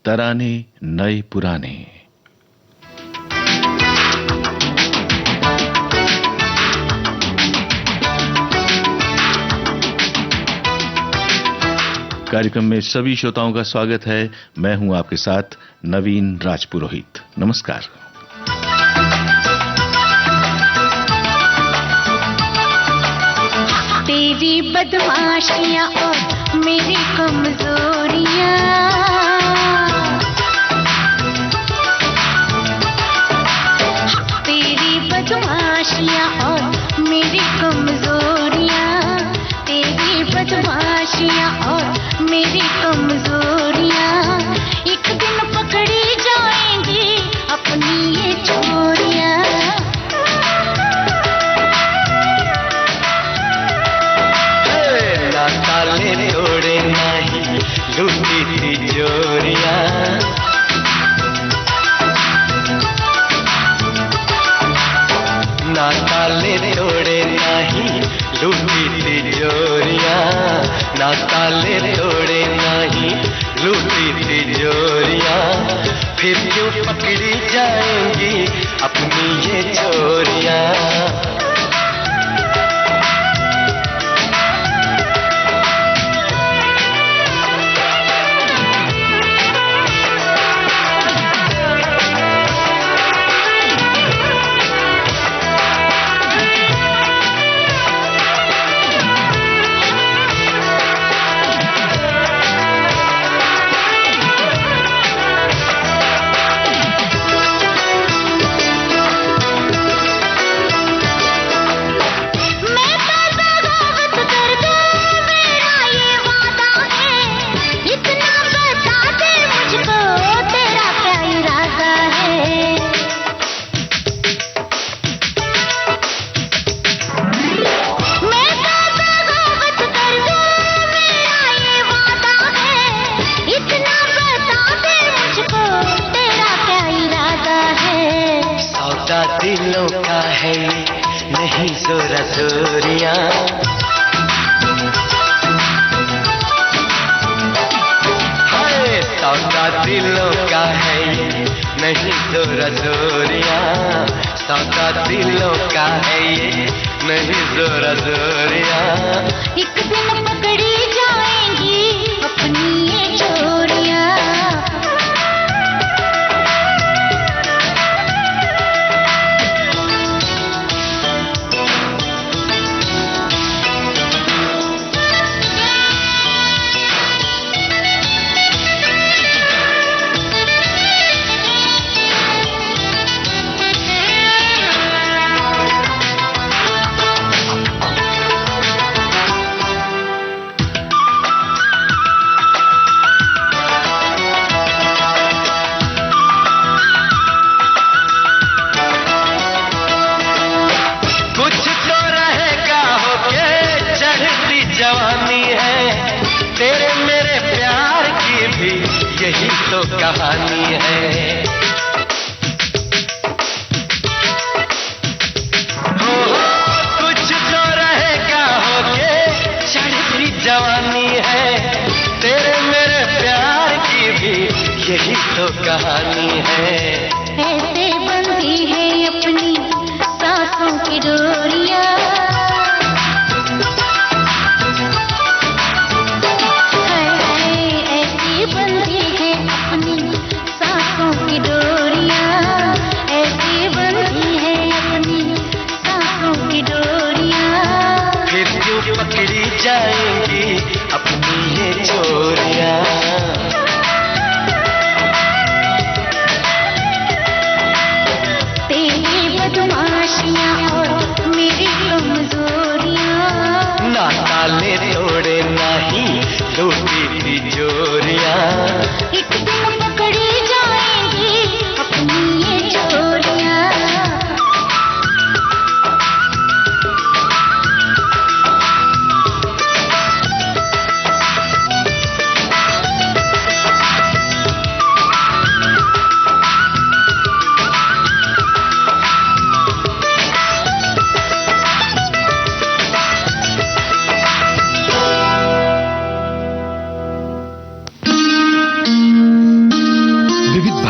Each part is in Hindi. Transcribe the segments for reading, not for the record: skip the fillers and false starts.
तराने नए पुराने। कार्यक्रम में सभी श्रोताओं का स्वागत है। मैं हूं आपके साथ नवीन राजपुरोहित। नमस्कार। तेरी बदमाशियां और मेरी कमजोरियां, तेरी बदमाशियां और मेरी कमजोरियां, तेरी बदमाशियां और मेरी कमजोरियां एक दिन पकड़ी जाएंगी अपनी ये चोरियां। ताले तोड़े नहीं लूटी तिजोरियां, ना ताले तोड़े नहीं लूटी तिजोरियां, ना ताले तोड़े नहीं लूटी तिजोरियां, फिर क्यों पकड़ी जाएंगी अपनी ये चोरियां। दिलों का है नहीं जोरा जोरियां, हाय सौदा दिलों का है नहीं जोरा जोरियां, सौदा दिलों का है नहीं जोरा जोरियां, एक दिन पकड़ी जाएंगी अपनी ये चोरियां। जवानी है तेरे मेरे प्यार की भी यही तो कहानी है। हो कुछ तो रहेगा होके चढ़ती जवानी है तेरे मेरे प्यार की भी यही तो कहानी है। ऐसे बंधी है अपनी सांसों की डोरियां, पकड़ी जाएंगी अपनी ये चोरियां। तेरी बदमाशियां और मेरी कमजोरियां,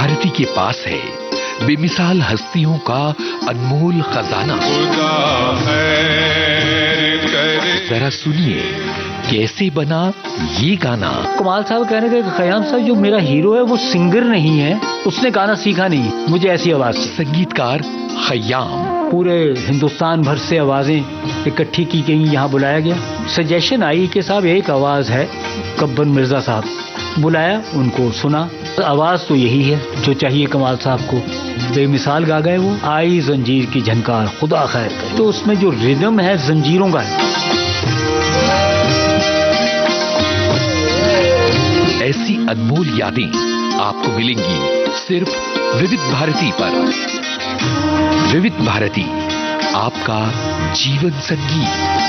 भारती के पास है बेमिसाल हस्तियों का अनमोल खजाना। जरा सुनिए कैसे बना ये गाना। कमाल साहब कहने के खयाम साहब जो मेरा हीरो है वो सिंगर नहीं है, उसने गाना सीखा नहीं, मुझे ऐसी आवाज से। संगीतकार खयाम। पूरे हिंदुस्तान भर से आवाजें इकट्ठी की गई, यहाँ बुलाया गया। सजेशन आई कि साहब एक आवाज है कब्बन मिर्जा साहब, बुलाया, उनको सुना, आवाज तो यही है जो चाहिए कमाल साहब को। बेमिसाल गा गए वो। आई जंजीर की झनकार खुदा खैर करे, तो उसमें जो रिदम है जंजीरों का है। ऐसी अनमोल यादें आपको मिलेंगी सिर्फ विविध भारती पर। विविध भारती, आपका जीवन संगीत।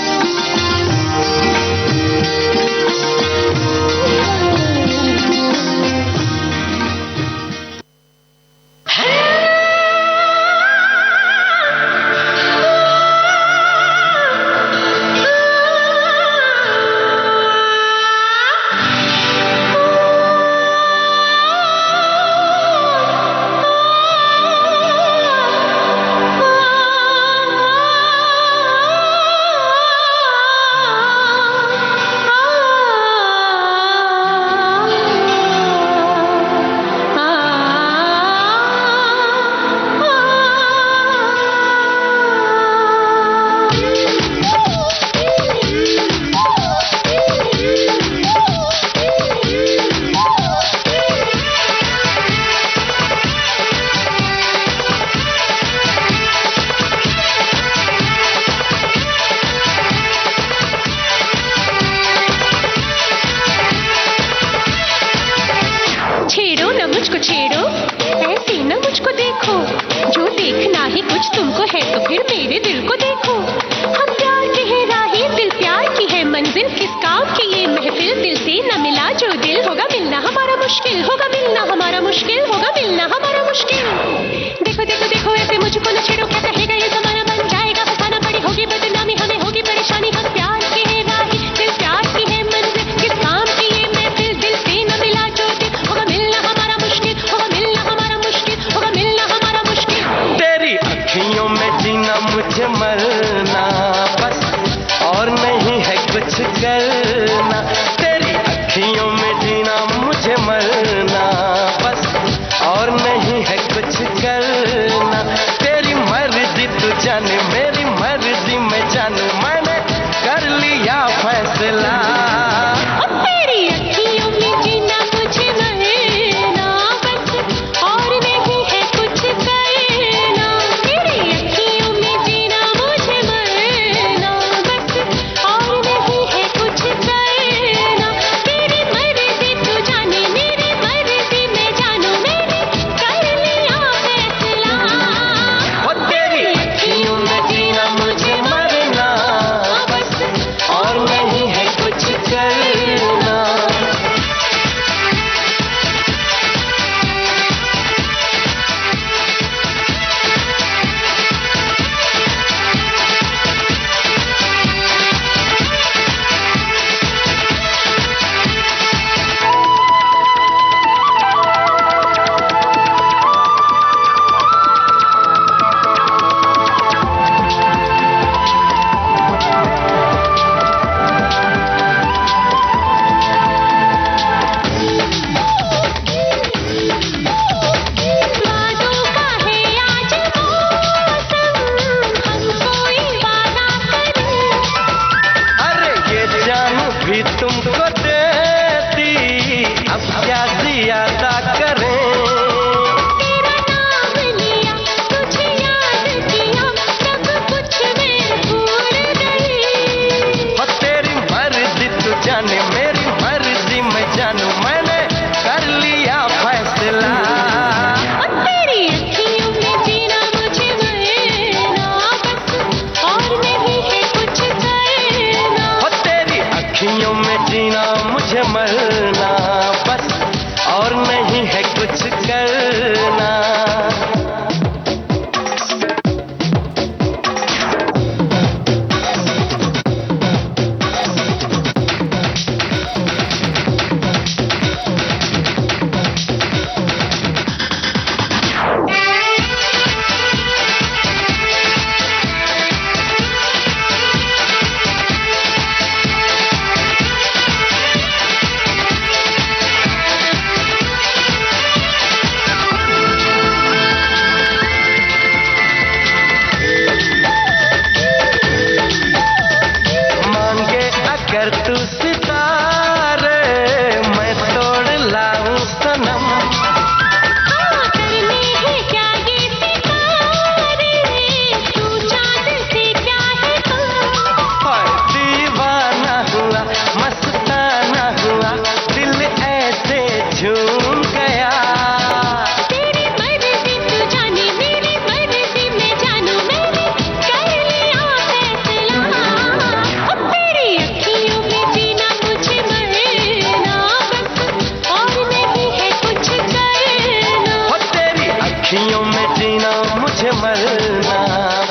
मुझे मरना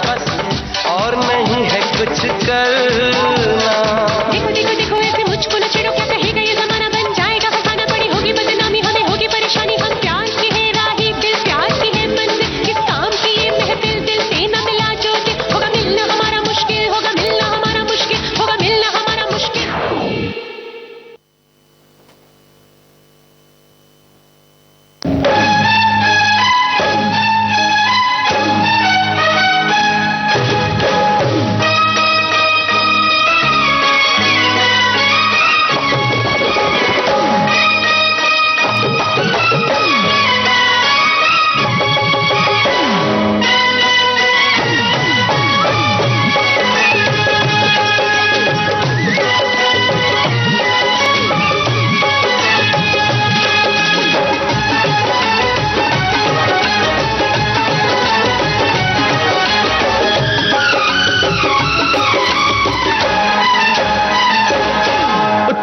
बस, और नहीं है कुछ करना। देखो देखो देखो ऐसे मुझको न छेड़ो, क्या कहेगा ये जमाना, बन जाएगा फसाना, बड़ी होगी बदनामी, हमें होगी परेशानी। हम प्यार की है राही दिल, प्यार की है मंजिल, किस काम की ये महफिल, दिल से न मिला जो दिल, होगा मिलना हमारा मुश्किल, होगा मिलना हमारा मुश्किल, होगा मिलना हमारा मुश्किल।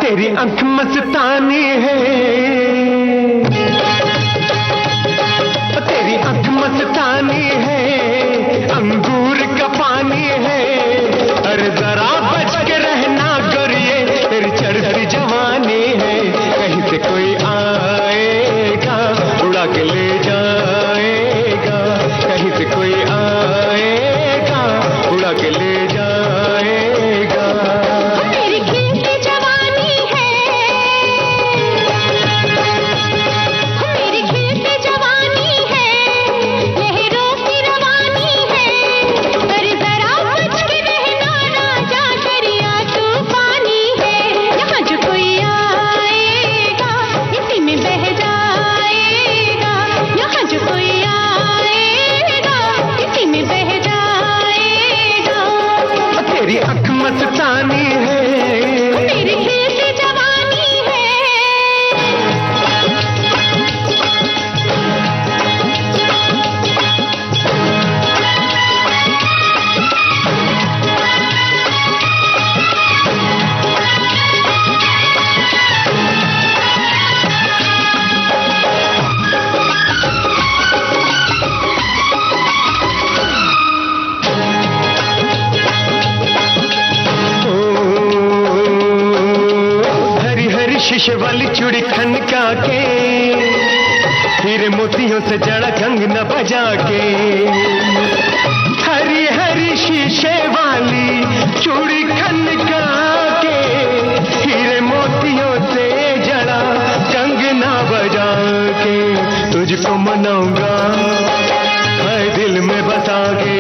तेरी आंख मस्तानी है, तेरी आंख मस्तानी है, अंगूर का पानी है। अरे जरा बच के रहना गोरिये, तेरी चढ़ती जवानी है। कहीं से कोई आएगा उड़ा के ले जाएगा, कहीं से कोई आएगा उड़ा के ले जाएगा। मेरी खिलती जवानी है, मेरी खिलती जवानी है, लहरों की रवानी है। अरे जरा बच के रहना राजा, दरिया तूफानी है। यहाँ जो कोई आएगा इसी में बह जाएगा, यहाँ जो कोई आएगा इसी में बह जाएगा। तेरी आंख मस्तानी है, मेरी खिलती जवानी है। हरी हरी शीशे वाली चूड़ी खनका के, हीरे मोतियों से जड़ा कंगना बजा के। हरी हरी शीशे वाली चूड़ी खनका के, हीरे मोतियों से जड़ा कंगना बजा के। तुझको मनाऊंगा है दिल में बसा के,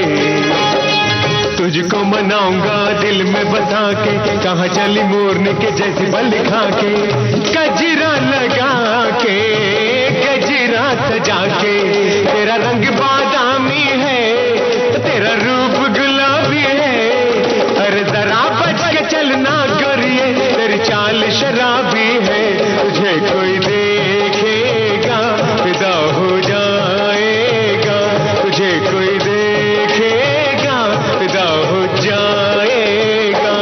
तुझको मनाऊंगा दिल में बसा के। कहाँ चली मोरनी के जैसी बल खा के, गजरा लगा के गजरा सजा के। तेरा रंग बादामी है, तेरा रूप गुलाबी है। अरे जरा बच के चलना गोरिये, तेरी चाल शराबी है। तुझे कोई देखेगा फिदा हो जाएगा, तुझे कोई देखेगा फिदा हो जाएगा।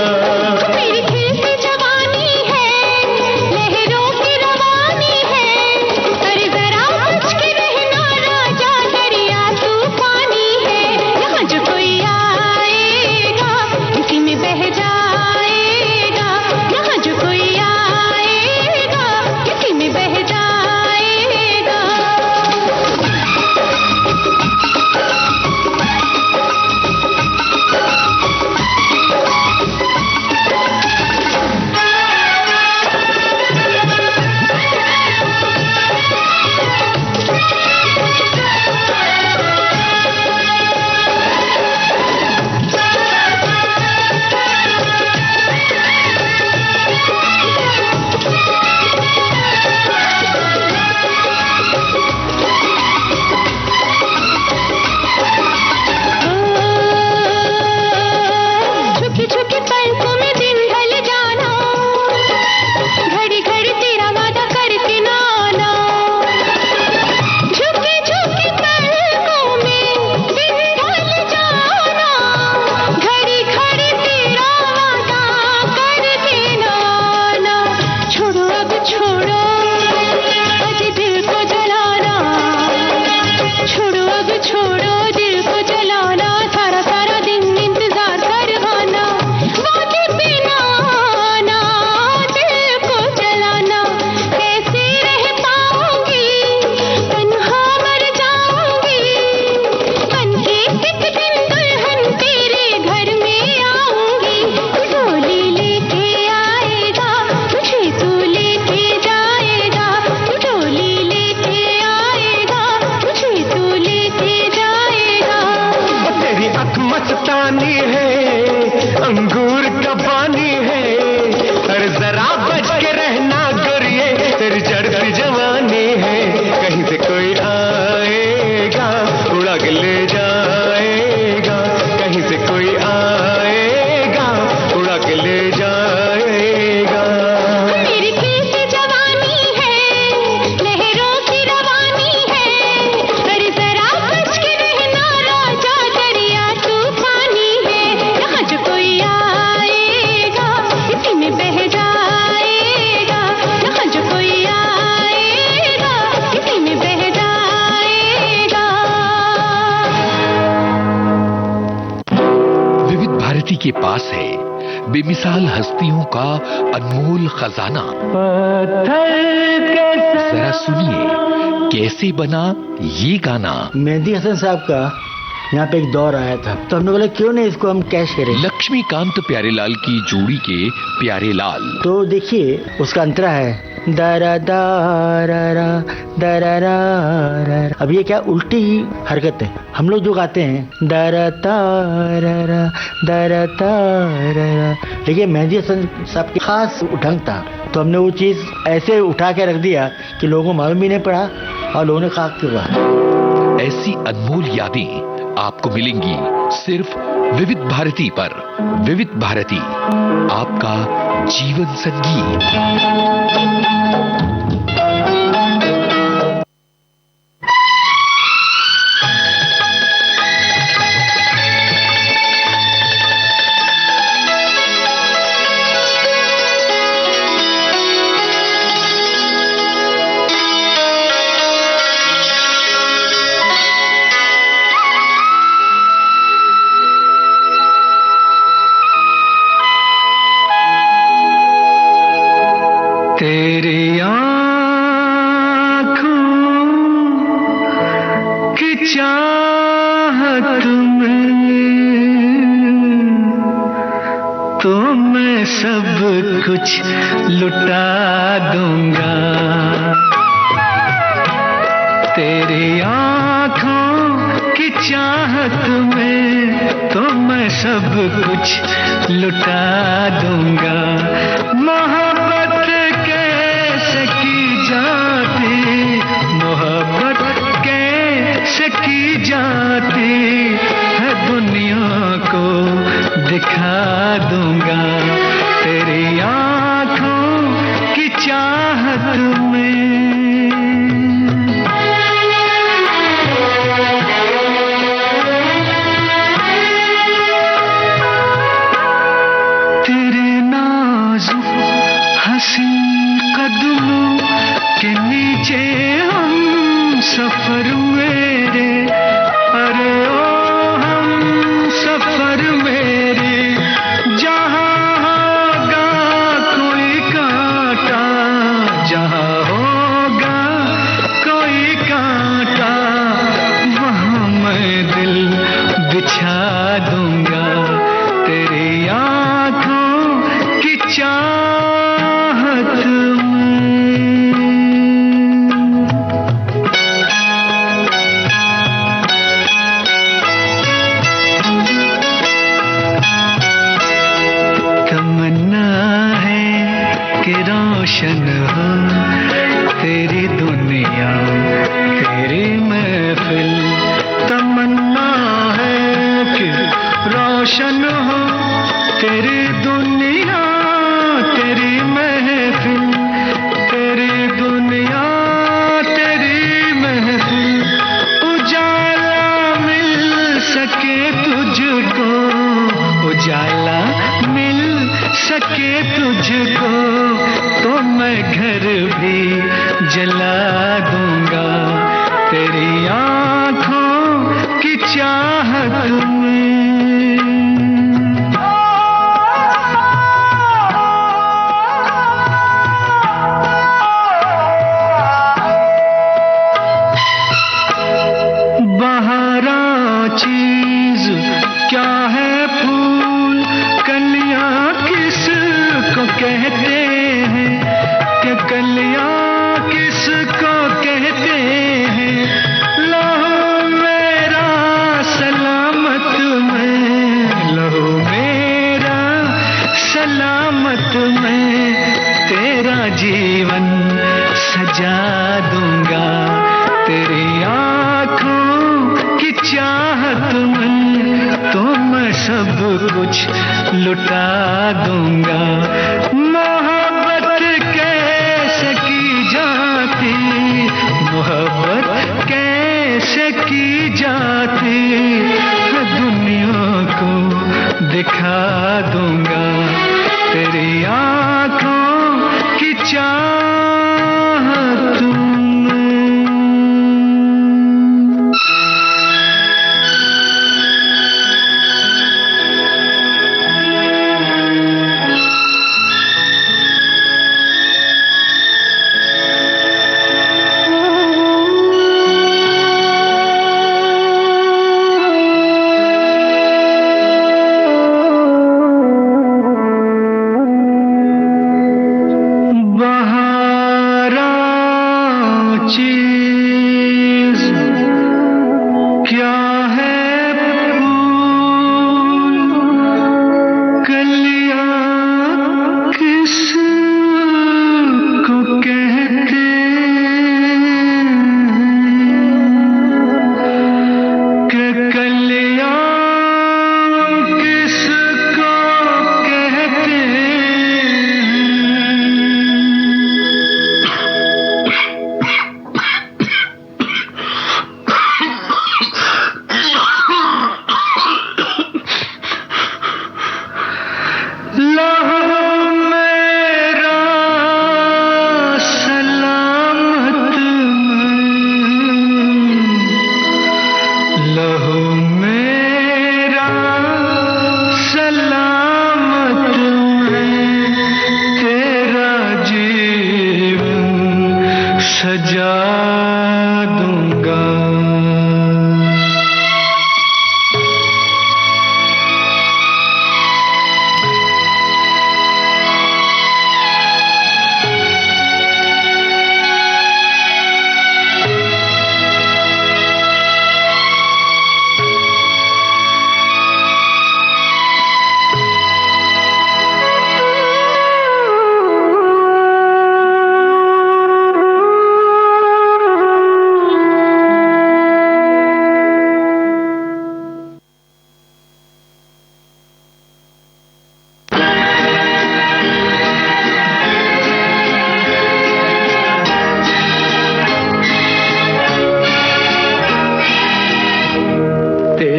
मेरी खिलती जवानी है, लहरों की रवानी है। अरे जरा बच के रहना के पास है बेमिसाल हस्तियों का अनमोल खजाना। जरा सुनिए कैसे बना ये गाना। मेहंदी हसन साहब का यहाँ पे एक दौर आया था, तो हमने बोला क्यों नहीं इसको हम कैश करें। लक्ष्मीकांत प्यारेलाल की जोड़ी के प्यारेलाल। तो देखिए उसका अंतरा है दरा दारा दरा। अब ये क्या उल्टी हरकत है। हम लोग जो गाते हैं दरा तारा दरा तारा, लेकिन मेहंदी हसन साहब की खास ढंग था, तो हमने वो चीज ऐसे उठा के रख दिया कि लोगों को मालूम भी नहीं पड़ा और लोगों ने कहा क्यों कहा। ऐसी अनमोल यादें आपको मिलेंगी सिर्फ विविध भारती पर। विविध भारती, आपका जीवन संगीत। तेरी आँखों की चाहत में तो मैं सब कुछ लुटा दूंगा। तेरी आँखों की चाहत में तो मैं सब कुछ लुटा दूंगा। मोहब्बत कैसे की जाती है दुनिया को दिखा दूंगा। तेरी आँखों की चाहत में। तेरे नाजुक हंसी कदमों के नीचे हम सफर मेरे, अरे ओ हम सफर मेरे, जहाँ होगा कोई कांटा, जहाँ होगा कोई कांटा, वहाँ मैं दिल बिछा दूंगा। तेरी आँखों की चाहत रोशन हो तेरी दुनिया तेरी महफिल। तमन्ना है कि रोशन हो तेरी दुनिया तेरी महफिल, तेरी दुनिया तेरी महफिल। उजाला मिल सके तुझको, उजाला मिल सके तुझको, तो मैं घर भी जला दूंगा। तेरी आँखों की चाहत में। बहारा चीज क्या है, फूल कलियां किसको कहते हैं, कि कलियां किसको कहते हैं। लहू मेरा सलामत में, लहू मेरा सलामत में, तेरा जीवन सजा दूंगा। तेरी आँखों की चाहत में तो मैं सब कुछ लुटा दूंगा। मोहब्बत कैसे की जाती, मोहब्बत कैसे की जाती, मैं दुनिया को दिखा दूंगा। तेरी आँखों की चाहत में।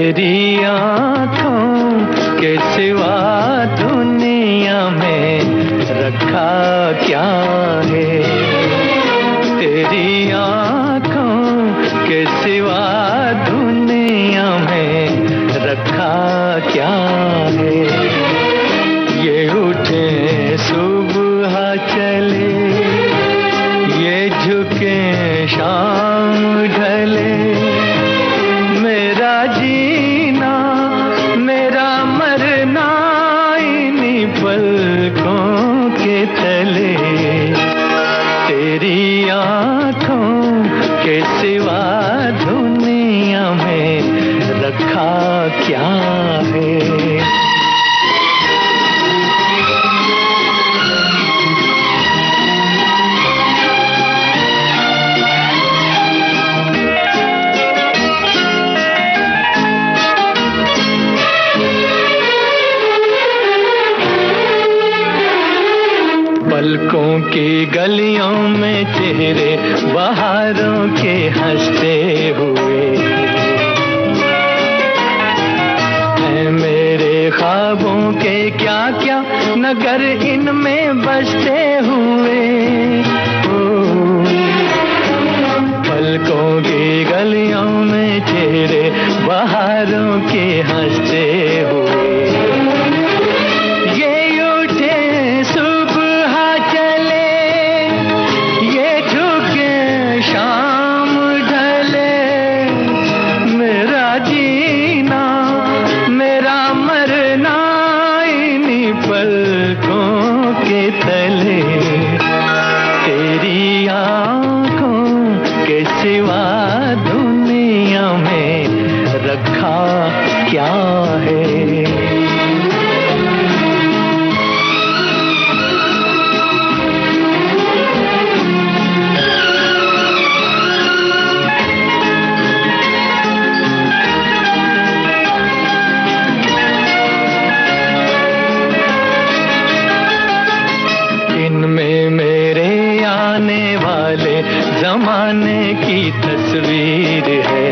तेरी आंखों के सिवा दुनिया में रखा क्या है, तेरी आंखों के सिवा दुनिया में रखा क्या है। ये उठे सुबह चले, ये झुके शाम ढले, मेरा जीना मेरा मरना इन्हीं पलकों के तले। तेरी आंखों के सिवा दुनिया में रखा क्या है। पलकों की गलियों में चेहरे बहारों के हंसते हुए हैं, मेरे ख्वाबों के क्या क्या नगर इनमें बसते हुए। पलकों की गलियों में चेहरे बहारों के हंसते हुए, क्या है। इनमें मेरे आने वाले जमाने की तस्वीर है,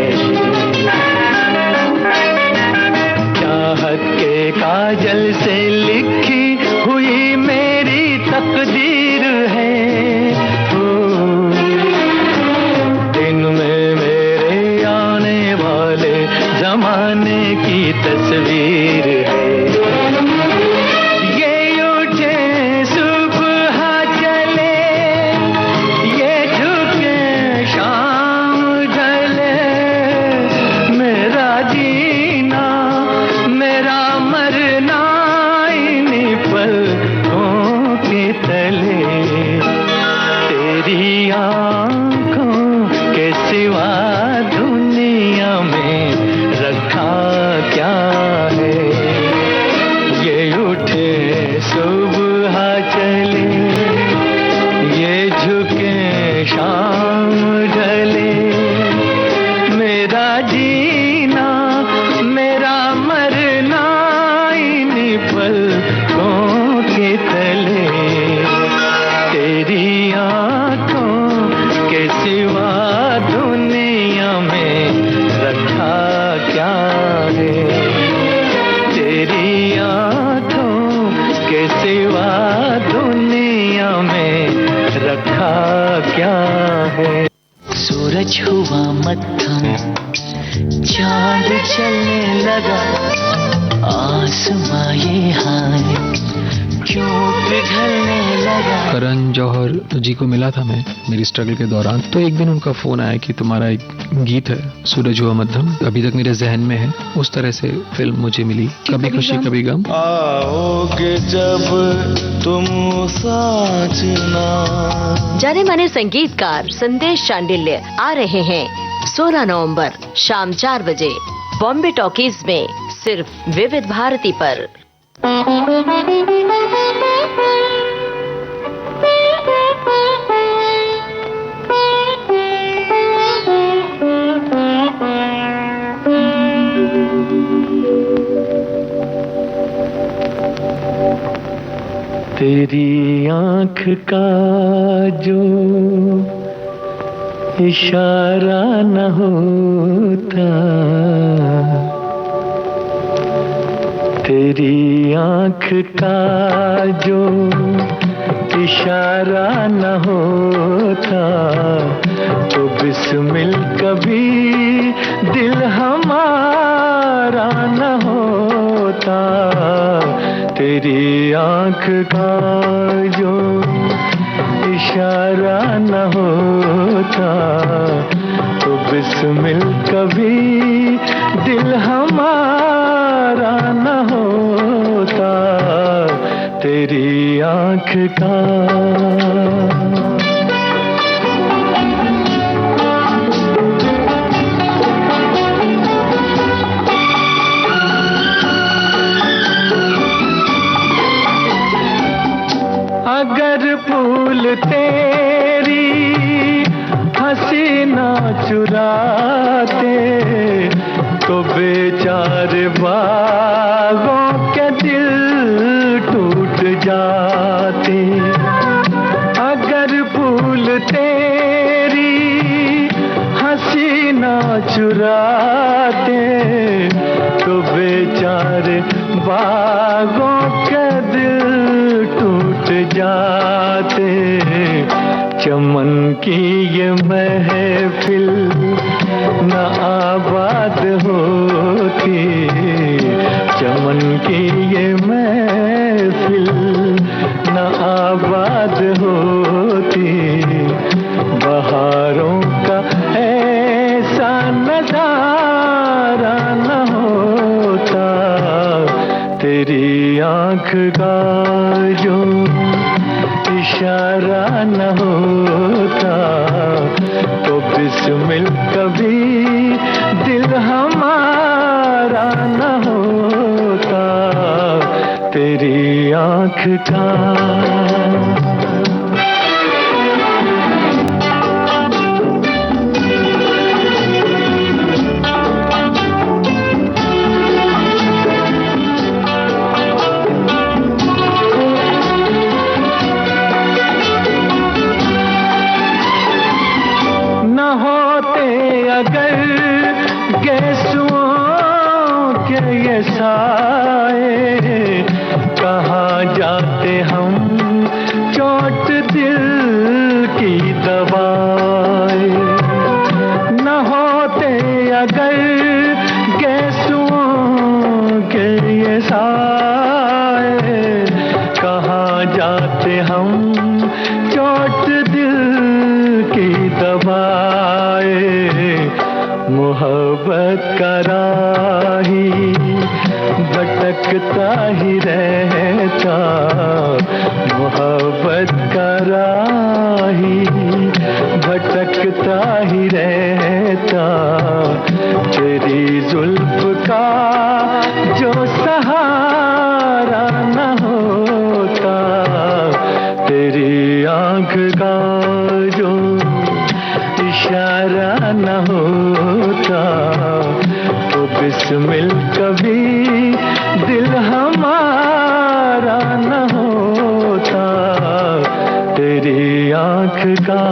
के काजल से लिखी हुई मेरी तकदीर है। इनमें मेरे आने वाले जमाने की तस्वीर है। ये उठे सुबह चले, ये झुके शाम ढले, मेरा जीना मेरा मरना इन्हीं पलकों के तले। तेरी आंखों के सिवा दुनिया में रखा क्या है। ये उठे सुबह चले, ये झुके शाम ढले, मेरा जीना मेरा मरना इन्हीं पलकों के तले। तेरी आंखों के सिवा दुनिया में रखा क्या है, तेरी आंखों के सिवा दुनिया में रखा क्या है। सूरज हुआ मत्थम, चांद चलने लगा, आसमां ये हाय क्यों पिघलने लगा। करण जौहर जी को मिला था मैं मेरी स्ट्रगल के दौरान, तो एक दिन उनका फोन आया कि तुम्हारा एक गीत है सूरज हुआ मध्यम, अभी तक मेरे जहन में है। उस तरह से फिल्म मुझे मिली, कभी खुशी कभी गम। आओगे जब तुम साजना। जाने माने संगीतकार संदेश शांडिल्य आ रहे हैं 16 नवंबर शाम 4 बजे बॉम्बे टॉकीज में, सिर्फ विविध भारती पर। तेरी आंख का जो इशारा न होता, तेरी आंख का जो इशारा न होता तो बिस्मिल कभी दिल हमारा न होता। तेरी आंख का जो इशारा न होता तो बिस्मिल कभी दिल हमारा न होता। तेरी आंख का अगर फूल तेरी हंसी ना चुराते तो बेचारे बागों के दिल टूट जाते। अगर फूल तेरी हंसी ना चुराते तो बेचारे बागों के दिल टूट जाते। चमन की ये महफिल न आबाद होती, चमन की ये महफिल न आबाद होती। बहारों का ऐसा नजारा न होता। तेरी आंख का जो इशारा न होता तो बिस्मिल कभी दिल हमारा न होता। तेरी आंख का अगर गेसुओं के ये साए कहाँ जाते हम चोट दिल की दवाए। न होते अगर गेसुओं के ये साए कहाँ जाते हम चोट दिल की दवाए। मोहब्बत का राही भटकता ही रहता, मोहब्बत का राही भटकता ही रहता। तेरी जुल्फ का जो सहारा न होता, तेरी आंख का जो इशारा न होता तो बिस्मिल कभी दिल हमारा न होता। तेरी आंख का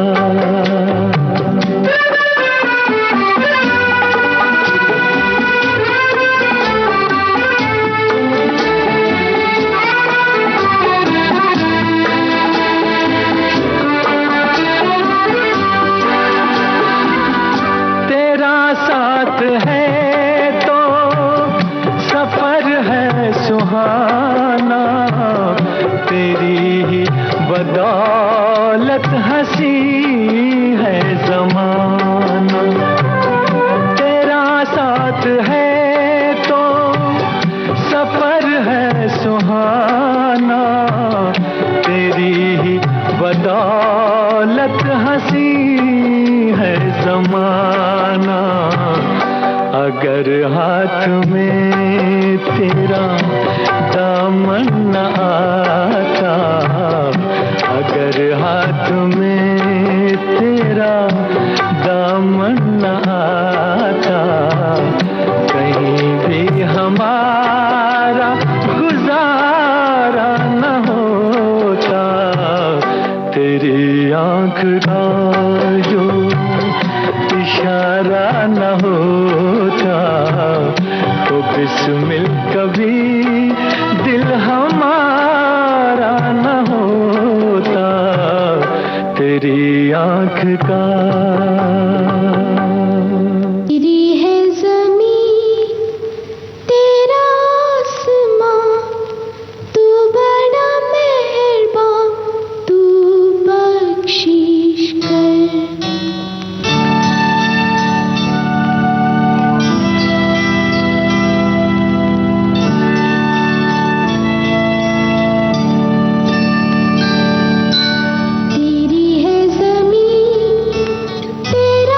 साथ है तो सफर है सुहाना। तेरी ही बदौलत हंसी है ज़माना। तेरा साथ है तो सफर है सुहाना। तेरी ही बदौलत हंसी है ज़माना। अगर हाथ में तेरा दामन न आता, अगर हाथ में तेरा दामन न आता, कहीं भी हमारा गुजारा न होता। तेरी आंख का जो इशारा न होता तो बिस्मिल कभी आंख का। तेरी है ज़मीं तेरा आसमां, तू बड़ा मेहरबान, तू बख्शिश कर। तेरी है ज़मीं तेरा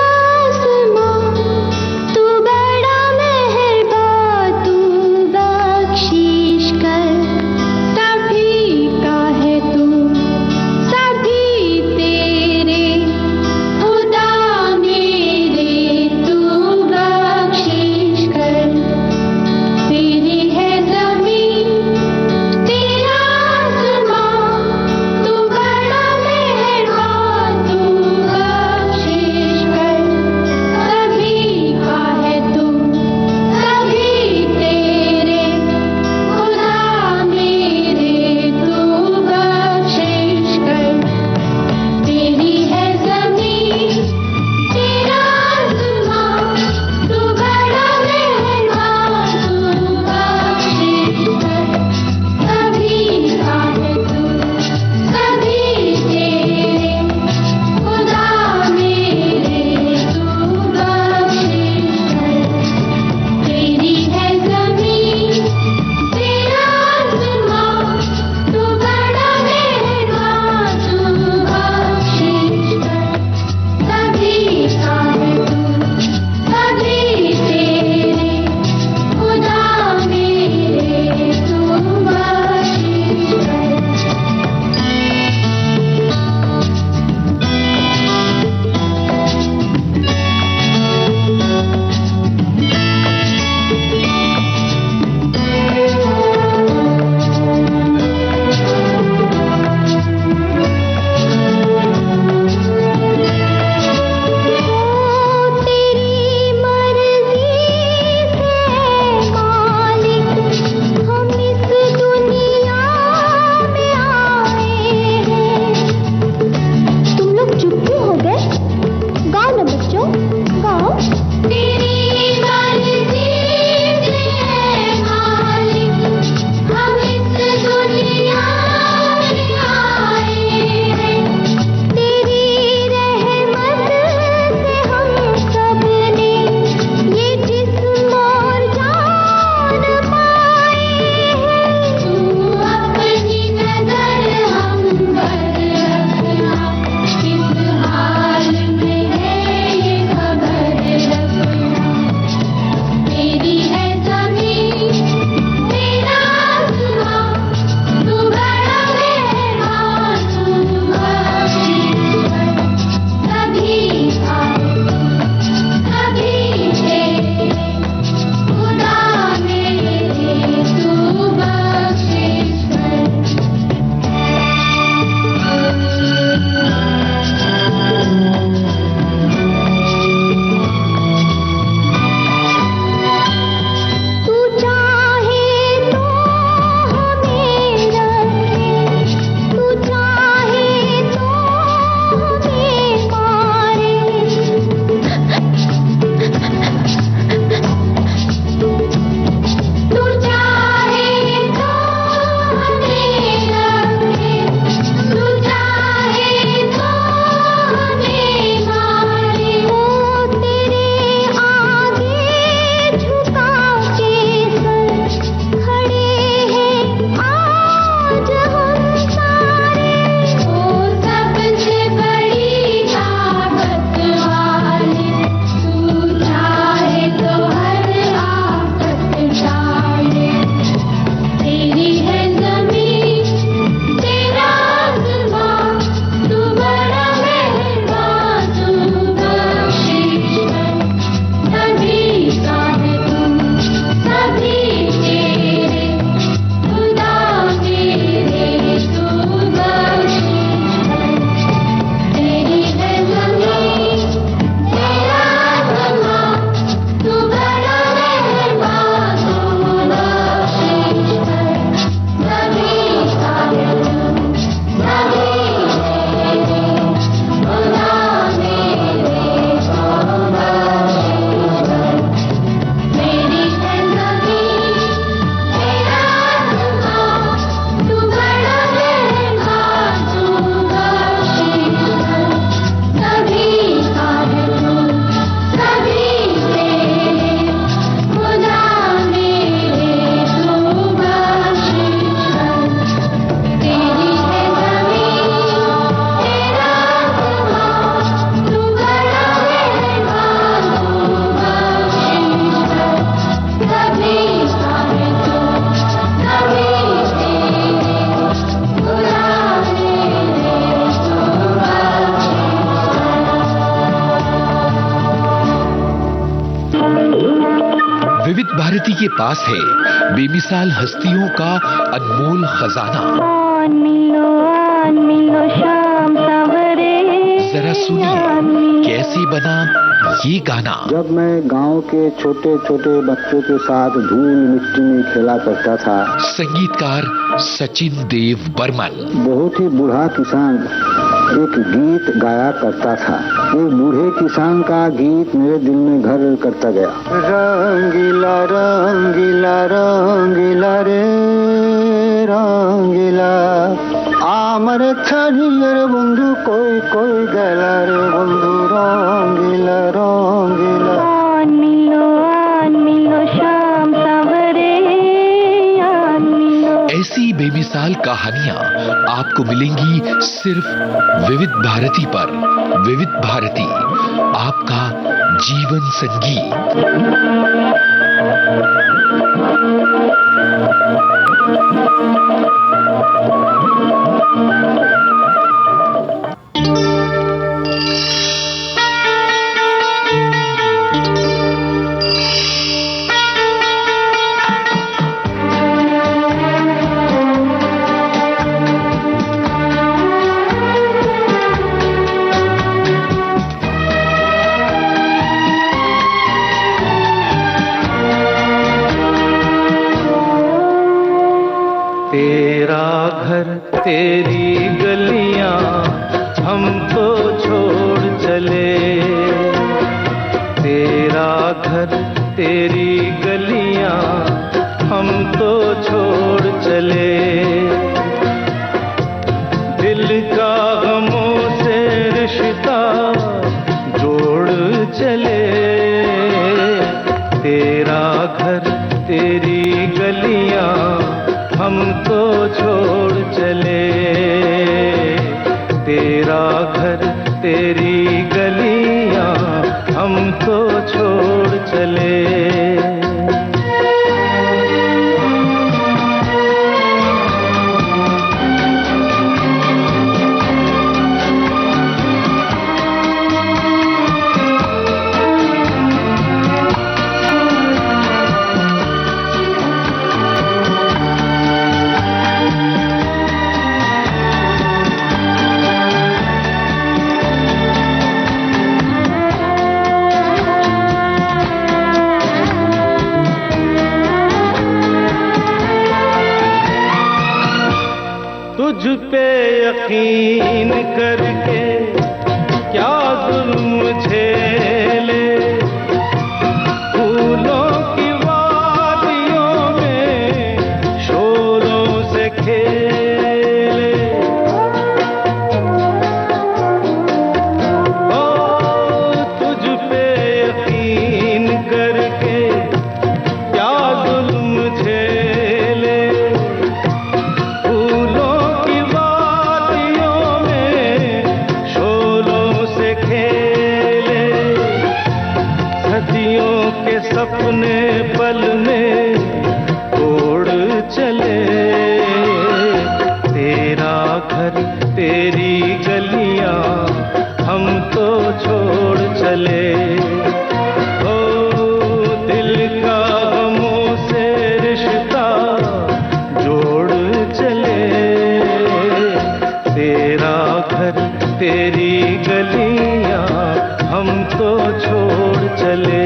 भारती के पास है बेमिसाल हस्तियों का अनमोल खजाना। जरा सुनिए कैसे बना ये गाना। जब मैं गांव के छोटे छोटे बच्चों के साथ धूल मिट्टी में खेला करता था। संगीतकार सचिन देव बर्मन। बहुत ही बूढ़ा किसान एक गीत गाया करता था। एक बूढ़े किसान का गीत मेरे दिल में घर करता गया। रंगीला रंगीला रंगीला रे रंगीला आमर छड़ियर बंधु कोई कोई गला रे बंधु रंगीला रंगीला शाम सवरे। ऐसी बेमिसाल कहानियां आपको मिलेंगी सिर्फ विविध भारती पर। विविध भारती, आपका जीवन संगीत। तेरा घर तेरी गलियां हमको छोड़ चले। तेरा घर तेरी गलियां हमको छोड़ चले। दिल का गमों से रिश्ता जोड़ चले। तेरा घर तेरी गलियां हमको छोड़ चले। तेरा घर तेरी गलियां हमको छोड़ चले। तुझ पे यकीन करके क्या जुल्म झेले। फूलों की वादियों में शोरों से खेले। ओ तुझ पे यकीन करके क्या जुल्म झेले। सपने पल में तोड़ चले। तेरा घर तेरी गलियां हमको छोड़ चले। ओ दिल का गमों से रिश्ता जोड़ चले। तेरा घर तेरी गलियां हमको छोड़ चले।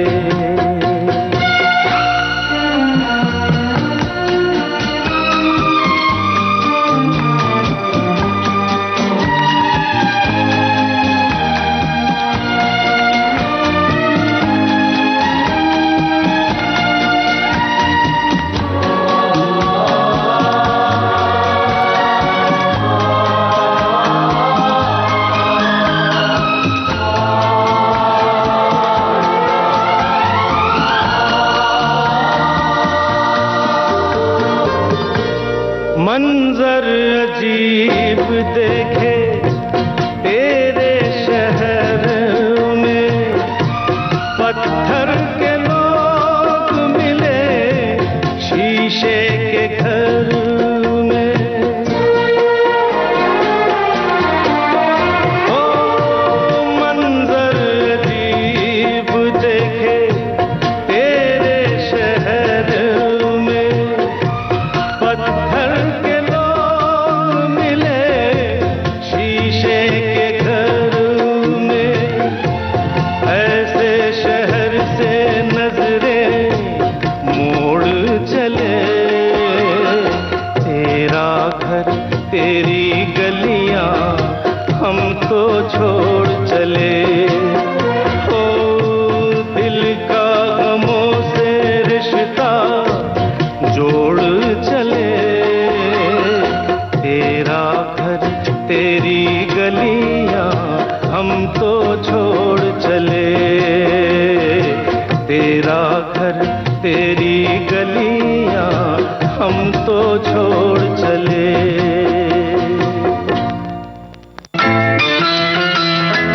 मंजर अजीब देखे तेरे शहर में। पत्थर के लोग मिले शीशे के घर में। ओ मंजर अजीब देखे तेरे शहर तेरी गलियां हम तो छोड़ चले।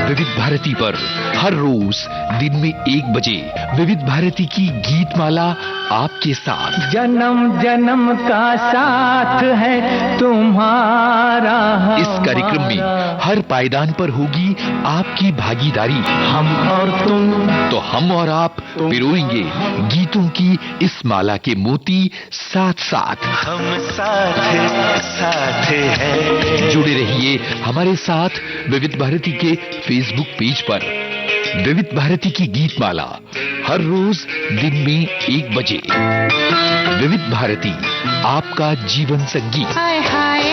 विविध भारती पर हर रोज दिन में 1 बजे विविध भारती की गीत माला आपके साथ। जन्म जन्म का साथ है तुम्हारा। इस कार्यक्रम में हर पायदान पर होगी आपकी भागीदारी। हम और तुम, तो हम और आप पिरोएंगे गीतों की इस माला के मोती साथ साथ। हम साथ साथ हैं। जुड़े रहिए हमारे साथ विविध भारती के फेसबुक पेज पर। विविध भारती की गीत माला हर रोज दिन में 1 बजे। विविध भारती, आपका जीवन संगीत। हाय हाय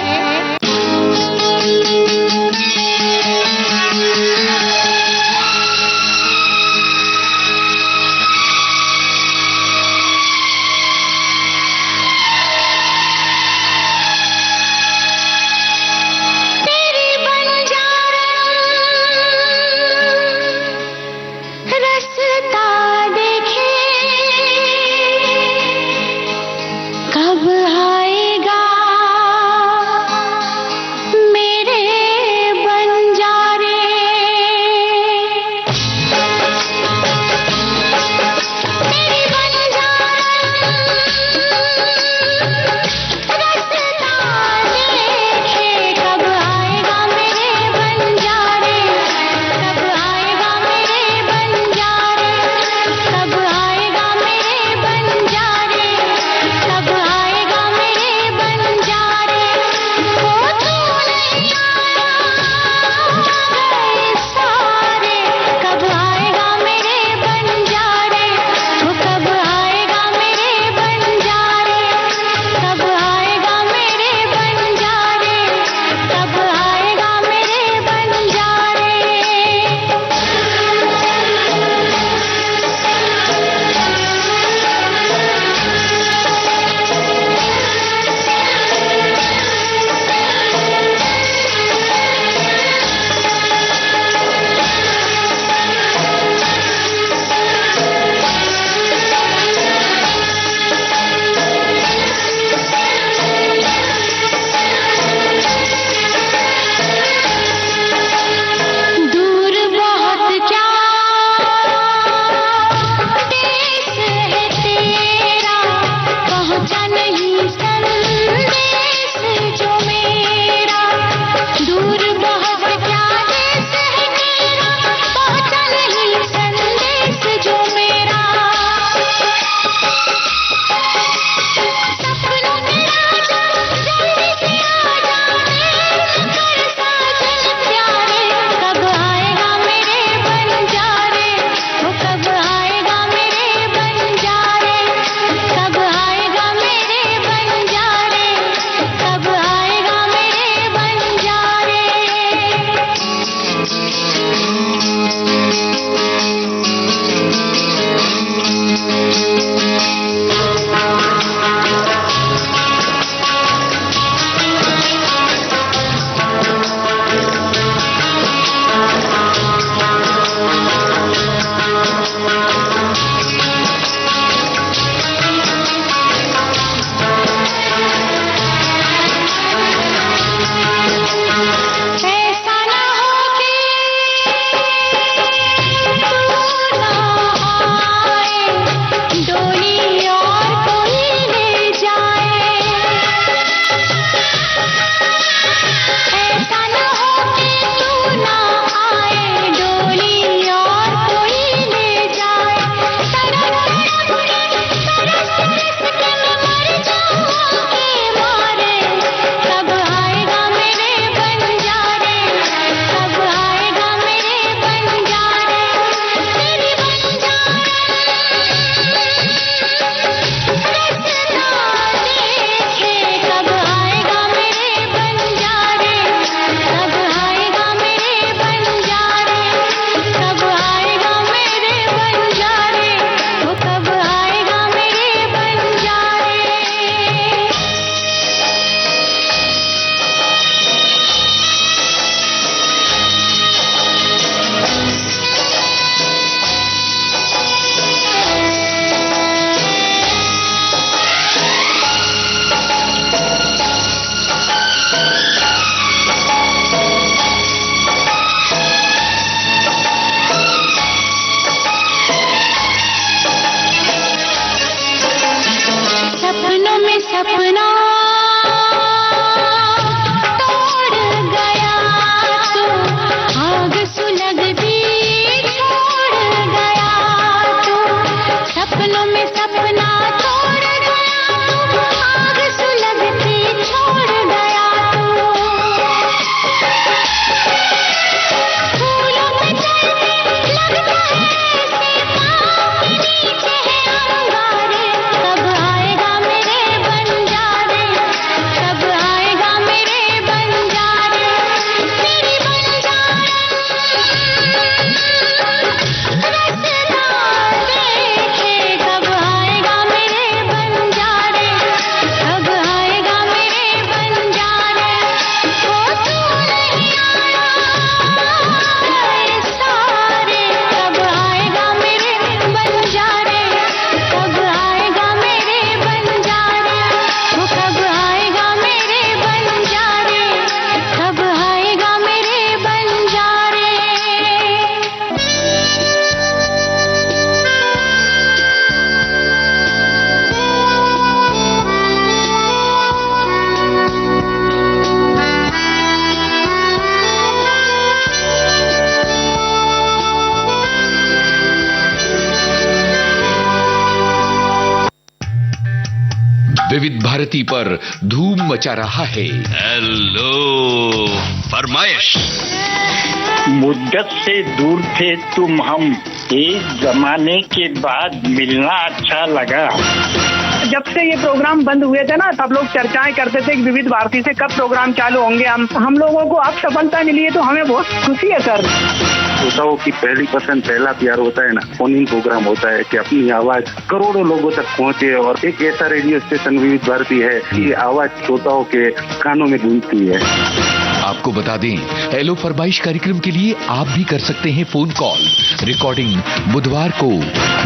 कब आएगा सपना तोड़ गया तो आग सुलगती छोड़ गया तो सपनों में सपना तोड़ गया तो आग सुलगती छोड़ गया तो फूलों पे चलते लगता है ऐसे पाँव नीचे है अंगारे कब आएगा मेरे बंजारे कब आएगा मेरे बंजारे मेरी बंजारे रसदार देखे कब आएगा मेरे बंजारे कब आएगा मेरे बंजारे वो तू नहीं आया सारे कब आएगा मेरे बंजारे कब आएगा मेरे बंजारे वो कब आएगा मेरे बंजारे कब आएगा मेरे बंजारे विविध भारती पर धूम मचा रहा है हेलो फरमाइश। मुद्दत से दूर थे तुम हम, एक जमाने के बाद मिलना अच्छा लगा। जब से ये प्रोग्राम बंद हुए थे ना, सब लोग चर्चाएं करते थे कि विविध भारती से कब प्रोग्राम चालू होंगे। हम लोगों को अब सफलता मिली है तो हमें बहुत खुशी है सर। श्रोताओं की पहली पसंद, पहला प्यार होता है ना, फोन इन प्रोग्राम होता है कि अपनी आवाज करोड़ों लोगों तक पहुंचे। और एक ऐसा रेडियो स्टेशन विविध भारती है कि आवाज श्रोताओं के कानों में गूंजती है। आपको बता दें, हेलो फरमाइश कार्यक्रम के लिए आप भी कर सकते हैं फोन कॉल। रिकॉर्डिंग बुधवार को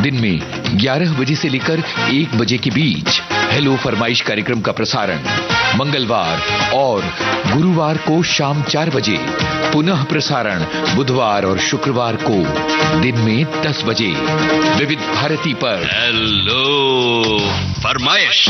दिन में 11 बजे से लेकर 1 बजे के बीच। हेलो फरमाइश कार्यक्रम का प्रसारण मंगलवार और गुरुवार को शाम 4 बजे। पुनः प्रसारण बुधवार और शुक्रवार को दिन में 10 बजे विविध भारती पर। हेलो फरमाइश।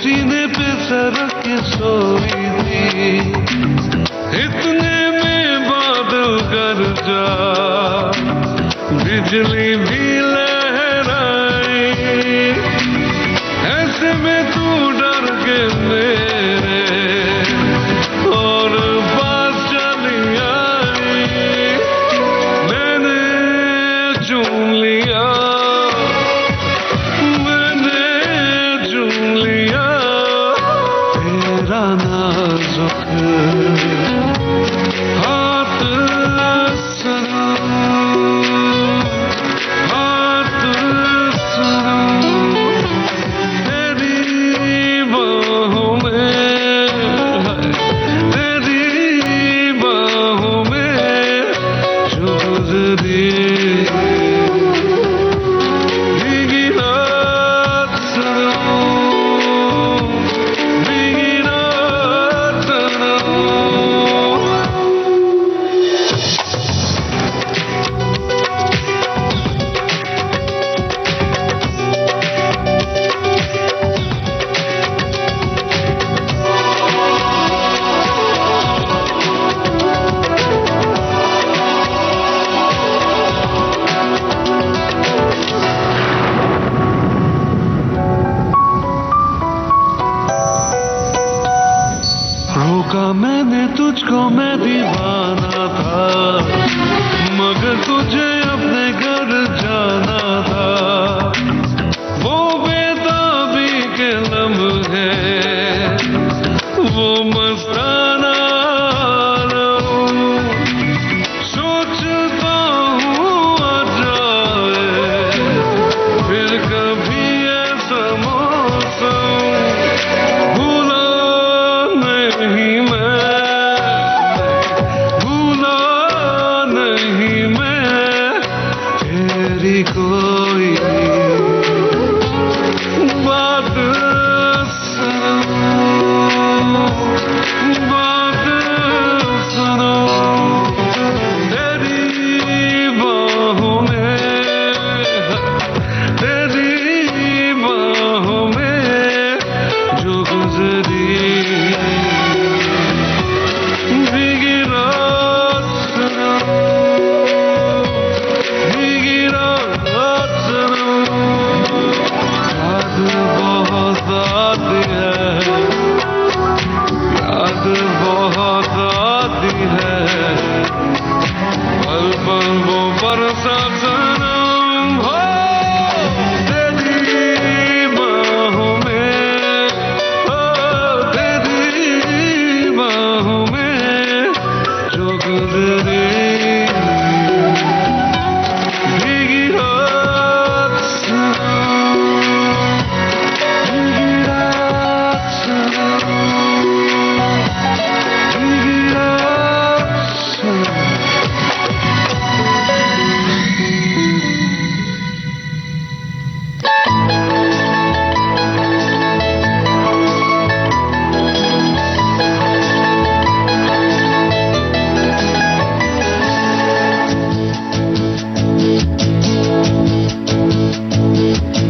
सीने पे सरक के सोई थी, इतने में बादल गरजा, बिजली भी लहराई, ऐसे में तू डर के मेरे और पास चली आई, मैंने चूम लिया, मैंने चूम लिया तेरा नाजुक हाथ सनम, हाथ सनम, तेरी बाहों में, तेरी बाहों में जो गुजरी भीगी रात सनम, भीगी रात सनम। रोका मैंने तुझको, मैं दीवाना था, मगर तुझे अपने घर जाना था, वो बेताबी के लम्हे, वो मस्ताना आलम, सोचता हूँ आ जाए फिर कभी ऐसा मौसम, भूला नहीं मैं, भूला नहीं मैं तेरी कोई बात सनम, बात सनम, तेरी बाहों में, तेरी बाहों में जो गुजरी भीगी रात सनम, भीगी रात सनम, याद बहुत आती है, याद बहुत आती है, पल पल वो बरसात सनम, हो तेरी बाहों में, हो तेरी बाहों में जो गुजरे भीगी रात सनम, भीगी रात सनम, भीगी रात सनम।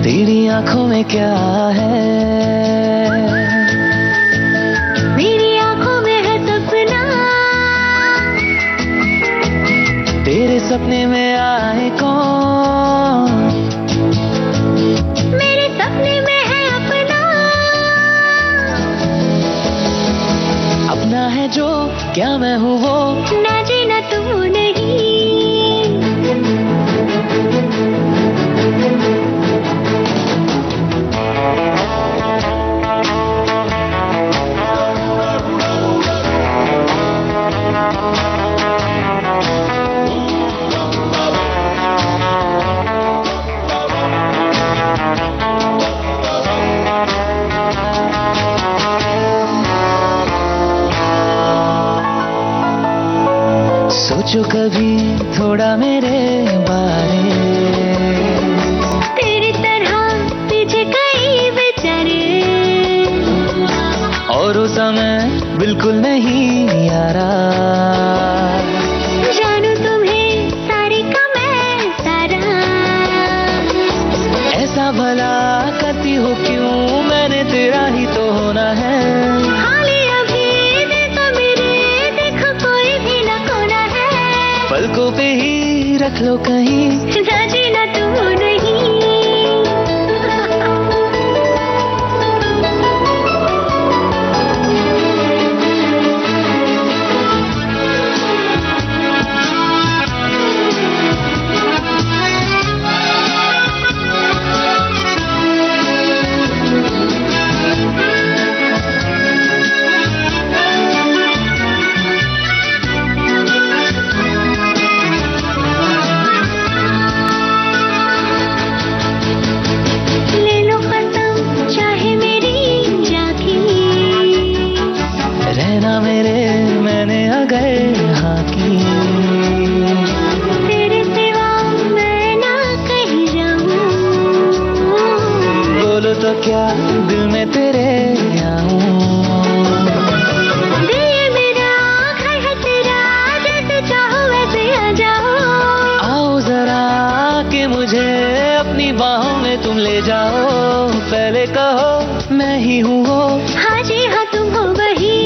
तेरी आंखों में क्या है, मेरी आंखों में है सपना, तेरे सपने में आए कौन, मेरे सपने में है अपना, अपना है जो क्या मैं हूँ वो, ना जीना तू नहीं, सोचो कभी थोड़ा मेरे बारे, तेरी तरह पीछे कई बेचारे, और उस समय बिल्कुल नहीं यारा, जानू तुम्हें सारी का मैं सारा, ऐसा भला करती हो क्यों, मैंने तेरा ही तो देख लो कहीं जीना तू नहीं। रहना मेरे मैंने अगर हाँ की, तेरे सिवा मैं ना कहीं जाऊं। बोलो तो क्या दिल में तेरे आऊं। दिल मेरा घर है तेरा, जैसे चाहो वैसे आ जाओ। आओ जरा कि मुझे अपनी बाहों में तुम ले जाओ। पहले कहो मैं ही हूँ वो, हाँ जी हाँ तुम हो वही।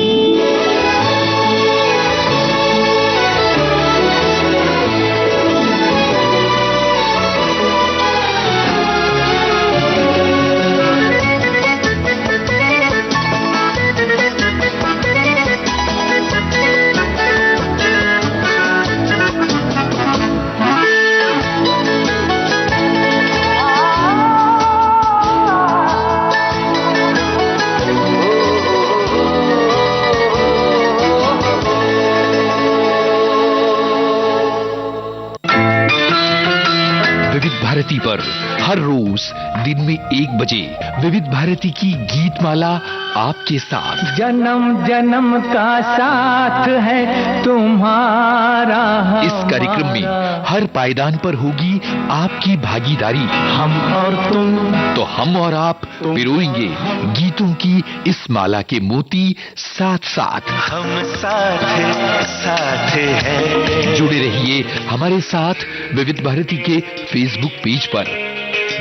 विविध भारती पर हर रोज दिन में 1 बजे विविध भारती की गीत माला आपके साथ। जन्म जन्म का साथ है तुम्हारा। इस कार्यक्रम में हर पायदान पर होगी आपकी भागीदारी। हम और तुम, तो हम और आप पिरोएंगे गीतों की इस माला के मोती साथ साथ। हम साथ साथ हैं। जुड़े रहिए हमारे साथ विविध भारती के फेसबुक पेज पर।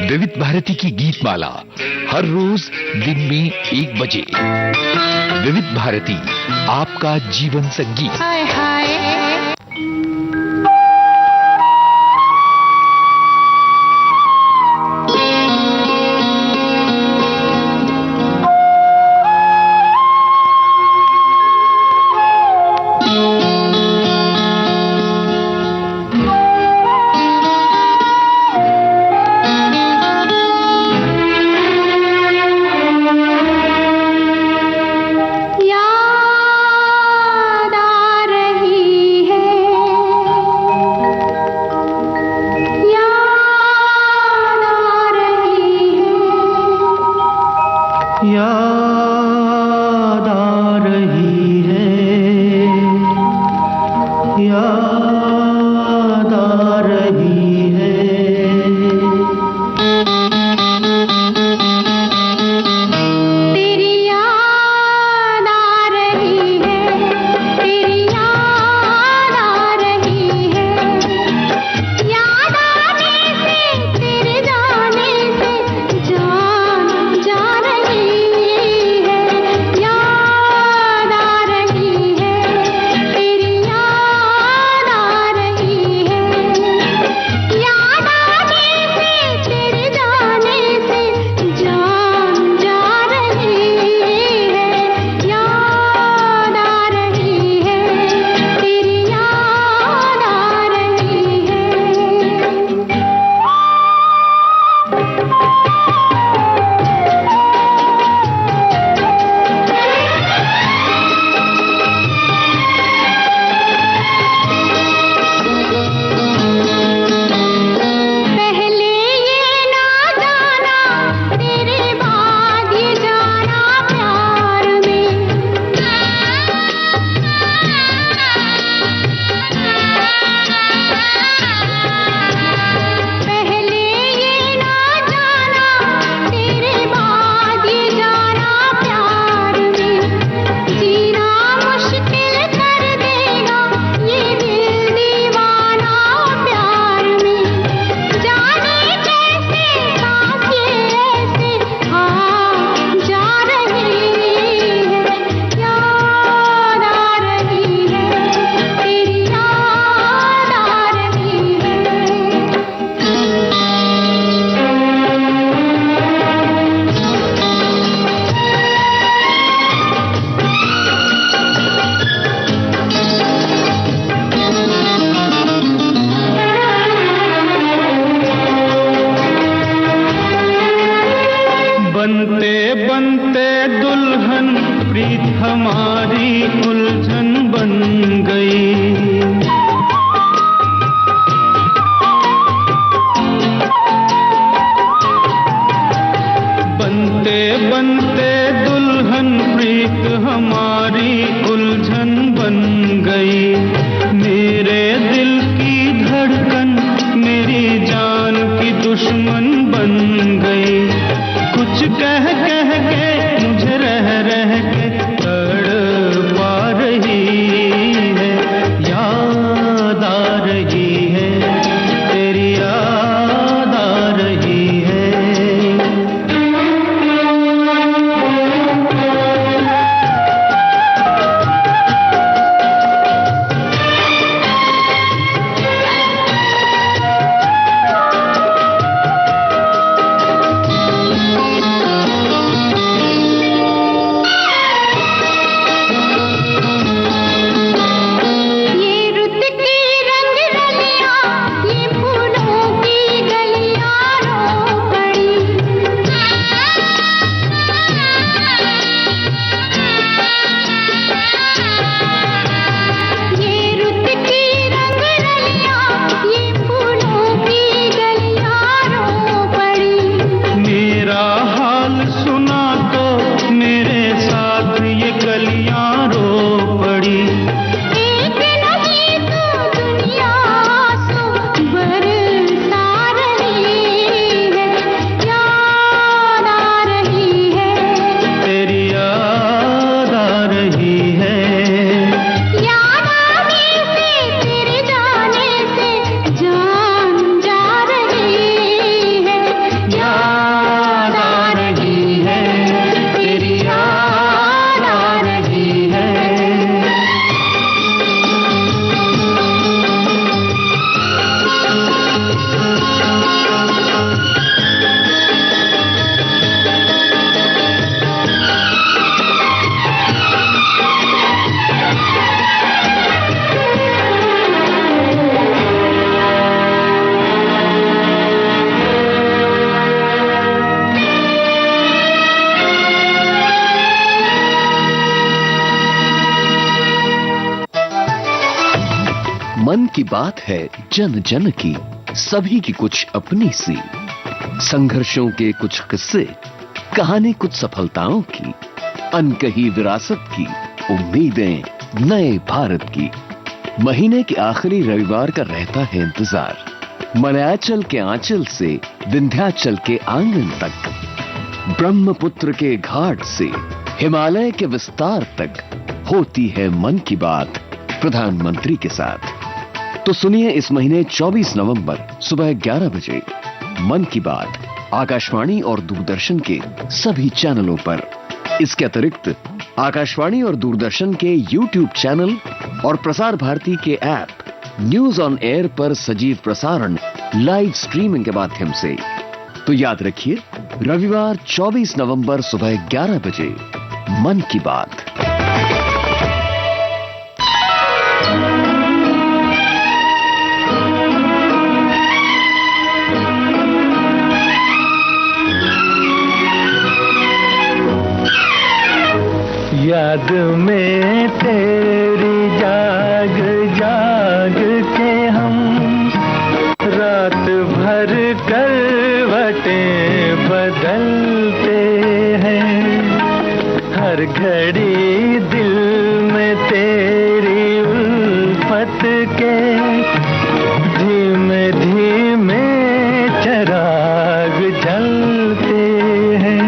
विविध भारती की गीत माला हर रोज दिन में 1 बजे। विविध भारती, आपका जीवन संगीत। हाय हाय याद आ रही हमारी उलझन बन गई। बनते बनते दुल्हन प्रीत हमारी उलझन बन गई। मेरे दिल की धड़कन मेरी जान की दुश्मन बन गई। कुछ कह कह के मुझे रह रह के तड़पा रही है, याद आ रही है, तेरी याद आ रही है। मन की बात है जन जन की, सभी की कुछ अपनी सी, संघर्षों के कुछ किस्से, कहानी कुछ सफलताओं की, अनकही विरासत की, उम्मीदें नए भारत की। महीने के आखिरी रविवार का रहता है इंतजार, मलयाचल के आंचल से विंध्याचल के आंगन तक, ब्रह्मपुत्र के घाट से हिमालय के विस्तार तक होती है मन की बात प्रधानमंत्री के साथ। तो सुनिए इस महीने 24 नवंबर सुबह 11 बजे मन की बात आकाशवाणी और दूरदर्शन के सभी चैनलों पर। इसके अतिरिक्त आकाशवाणी और दूरदर्शन के YouTube चैनल और प्रसार भारती के ऐप न्यूज ऑन एयर पर सजीव प्रसारण लाइव स्ट्रीमिंग के माध्यम से। तो याद रखिए, रविवार 24 नवंबर सुबह 11 बजे मन की बात। याद में तेरी जाग जाग के हम रात भर करवटें बदलते हैं। हर घड़ी दिल में तेरी उल्फत के धीमे धीमे चराग जलते हैं।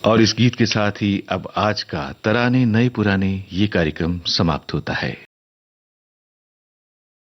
और इस गीत के साथ ही अब आज का तराने नए पुराने ये कार्यक्रम समाप्त होता है।